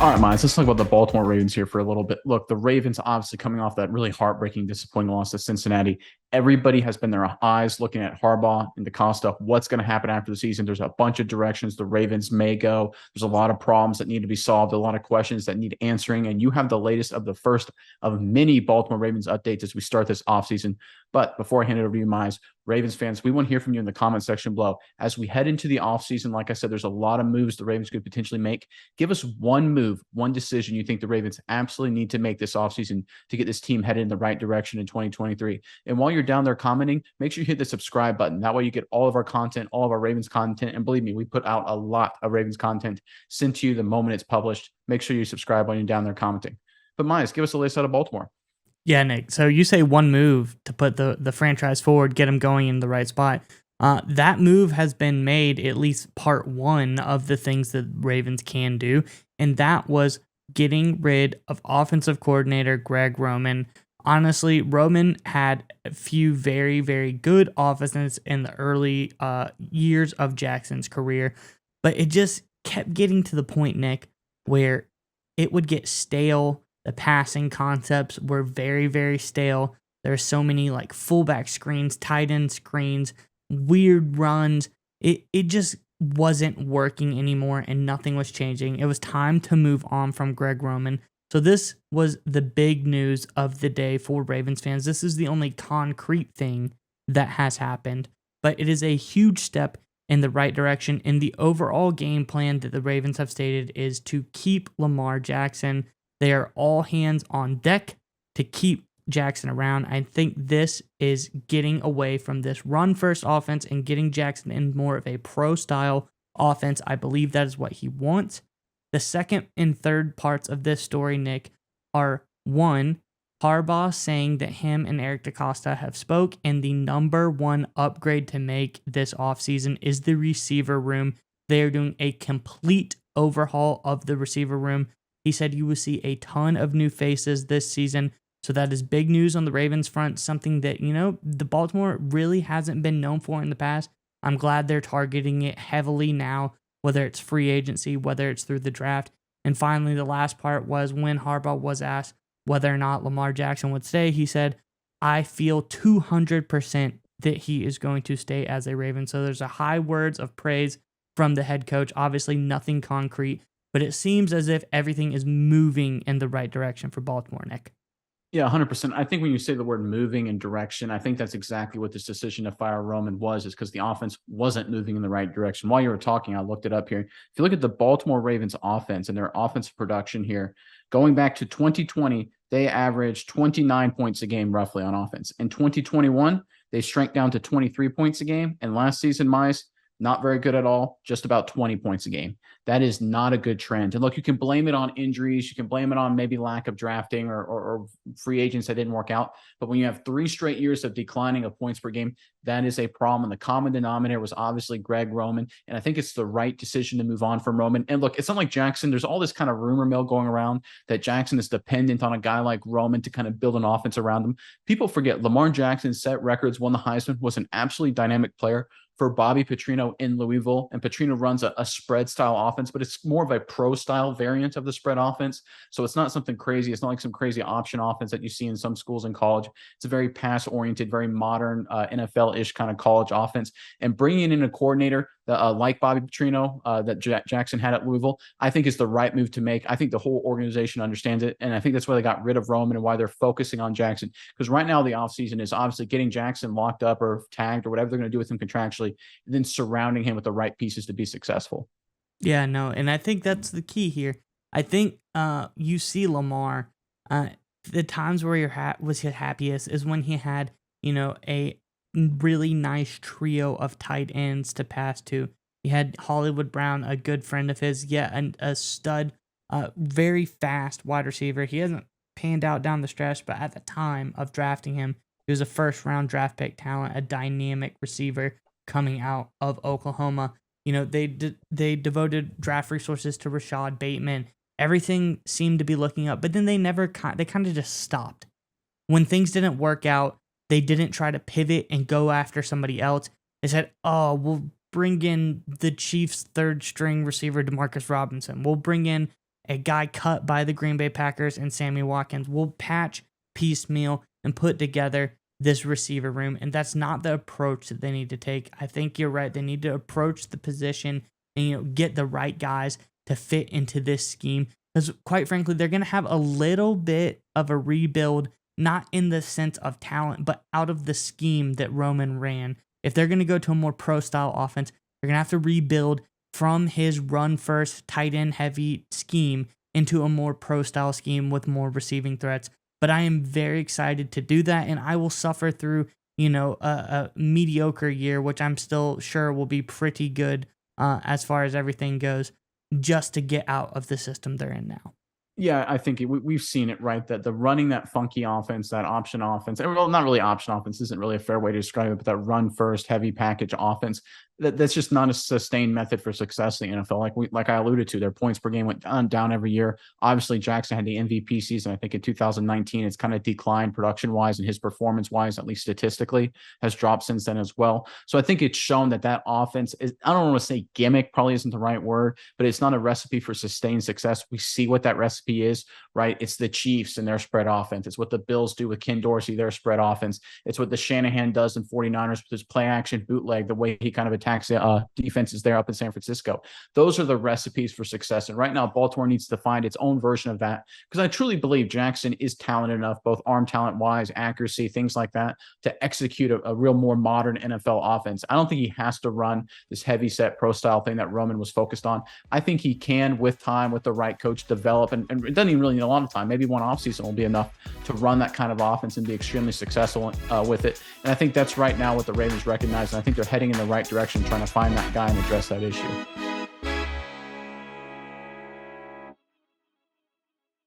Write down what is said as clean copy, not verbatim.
All right, Miles, let's talk about the Baltimore Ravens here for a little bit. Look, the Ravens obviously coming off that really heartbreaking, disappointing loss to Cincinnati. Everybody has been their eyes looking at Harbaugh and the cost of what's going to happen after the season. There's a bunch of directions the Ravens may go. There's a lot of problems that need to be solved, a lot of questions that need answering. And you have the latest of the first of many Baltimore Ravens updates as we start this offseason. But before I hand it over to you, Miles, Ravens fans, we want to hear from you in the comment section below. As we head into the offseason, like I said, there's a lot of moves the Ravens could potentially make. Give us one move, one decision you think the Ravens absolutely need to make this offseason to get this team headed in the right direction in 2023. And while you're down there commenting, make sure you hit the subscribe button. That way you get all of our content, all of our Ravens content. And believe me, we put out a lot of Ravens content sent to you the moment it's published. Make sure you subscribe while you're down there commenting. But Myers, give us the latest out of Baltimore. Yeah, Nick. So you say one move to put the franchise forward, get them going in the right spot. That move has been made, at least part one of the things that Ravens can do, and that was getting rid of offensive coordinator Greg Roman. Honestly, Roman had a few very, very good offenses in the early years of Jackson's career, but it just kept getting to the point, Nick, where it would get stale. The passing concepts were very, very stale. There are so many like fullback screens, tight end screens, weird runs. It just wasn't working anymore and nothing was changing. It was time to move on from Greg Roman. So this was the big news of the day for Ravens fans. This is the only concrete thing that has happened, but it is a huge step in the right direction. And the overall game plan that the Ravens have stated is to keep Lamar Jackson. They are all hands on deck to keep Jackson around. I think this is getting away from this run-first offense and getting Jackson in more of a pro-style offense. I believe that is what he wants. The second and third parts of this story, Nick, are one, Harbaugh saying that him and Eric DaCosta have spoke, and the number one upgrade to make this offseason is the receiver room. They are doing a complete overhaul of the receiver room. He said you will see a ton of new faces this season. So that is big news on the Ravens front, something that, the Baltimore really hasn't been known for in the past. I'm glad they're targeting it heavily now, whether it's free agency, whether it's through the draft. And finally, the last part was when Harbaugh was asked whether or not Lamar Jackson would stay, he said, I feel 200% that he is going to stay as a Raven. So there's a high words of praise from the head coach. Obviously, nothing concrete, but it seems as if everything is moving in the right direction for Baltimore, Nick. Yeah, 100%. I think when you say the word moving in direction, I think that's exactly what this decision to fire Roman was, is because the offense wasn't moving in the right direction. While you were talking, I looked it up here. If you look at the Baltimore Ravens offense and their offensive production here, going back to 2020, they averaged 29 points a game roughly on offense. In 2021, they shrank down to 23 points a game. And last season, Mice, not very good at all, just about 20 points a game. That is not a good trend. And look, you can blame it on injuries. You can blame it on maybe lack of drafting or free agents that didn't work out. But when you have 3 straight years of declining of points per game, that is a problem. And the common denominator was obviously Greg Roman. And I think it's the right decision to move on from Roman. And look, it's not like Jackson. There's all this kind of rumor mill going around that Jackson is dependent on a guy like Roman to kind of build an offense around him. People forget Lamar Jackson set records, won the Heisman, was an absolutely dynamic player for Bobby Petrino in Louisville. And Petrino runs a spread style offense, but it's more of a pro style variant of the spread offense. So it's not something crazy. It's not like some crazy option offense that you see in some schools in college. It's a very pass oriented, very modern NFL ish kind of college offense. And bringing in a coordinator like Bobby Petrino that Jackson had at Louisville, I think is the right move to make. I think the whole organization understands it. And I think that's why they got rid of Roman and why they're focusing on Jackson. Because right now the offseason is obviously getting Jackson locked up or tagged or whatever they're going to do with him contractually, and then surrounding him with the right pieces to be successful. Yeah, no, and I think that's the key here. I think you see Lamar, the times where was his happiest is when he had, a really nice trio of tight ends to pass to. He had Hollywood Brown, a good friend of his, and a stud, very fast wide receiver. He hasn't panned out down the stretch, but at the time of drafting him, he was a first-round draft pick talent, a dynamic receiver coming out of Oklahoma. They devoted draft resources to Rashad Bateman. Everything seemed to be looking up, but then they kind of just stopped. When things didn't work out, they didn't try to pivot and go after somebody else. They said, oh, we'll bring in the Chiefs' third string receiver, Demarcus Robinson. We'll bring in a guy cut by the Green Bay Packers and Sammy Watkins will patch, piecemeal, and put together this receiver room. And that's not the approach that they need to take. I think you're right. They need to approach the position and get the right guys to fit into this scheme. Because quite frankly, they're going to have a little bit of a rebuild, not in the sense of talent, but out of the scheme that Roman ran. If they're going to go to a more pro style offense, they're going to have to rebuild from his run first, tight end heavy scheme into a more pro style scheme with more receiving threats. But I am very excited to do that, and I will suffer through, a mediocre year, which I'm still sure will be pretty good as far as everything goes, just to get out of the system they're in now. Yeah, I think we've seen it, right? That the running that funky offense, that option offense, well, not really option offense, isn't really a fair way to describe it, but that run first, heavy package offense, that's just not a sustained method for success in the NFL. Like I alluded to, their points per game went down every year. Obviously, Jackson had the MVP season. I think in 2019, it's kind of declined production wise, and his performance wise, at least statistically, has dropped since then as well. So I think it's shown that offense is, I don't want to say gimmick, probably isn't the right word, but it's not a recipe for sustained success. We see what that recipe is, right? It's the Chiefs and their spread offense. It's what the Bills do with Ken Dorsey, their spread offense. It's what the Shanahan does in 49ers with his play action bootleg, the way he kind of attacks defenses there up in San Francisco. Those are the recipes for success. And right now, Baltimore needs to find its own version of that, because I truly believe Jackson is talented enough, both arm talent wise, accuracy, things like that, to execute a real more modern NFL offense. I don't think he has to run this heavy set pro style thing that Roman was focused on. I think he can, with time, with the right coach, develop, and it doesn't even really need a lot of time. Maybe one offseason will be enough to run that kind of offense and be extremely successful with it. And I think that's right now what the Ravens recognize. And I think they're heading in the right direction, trying to find that guy and address that issue.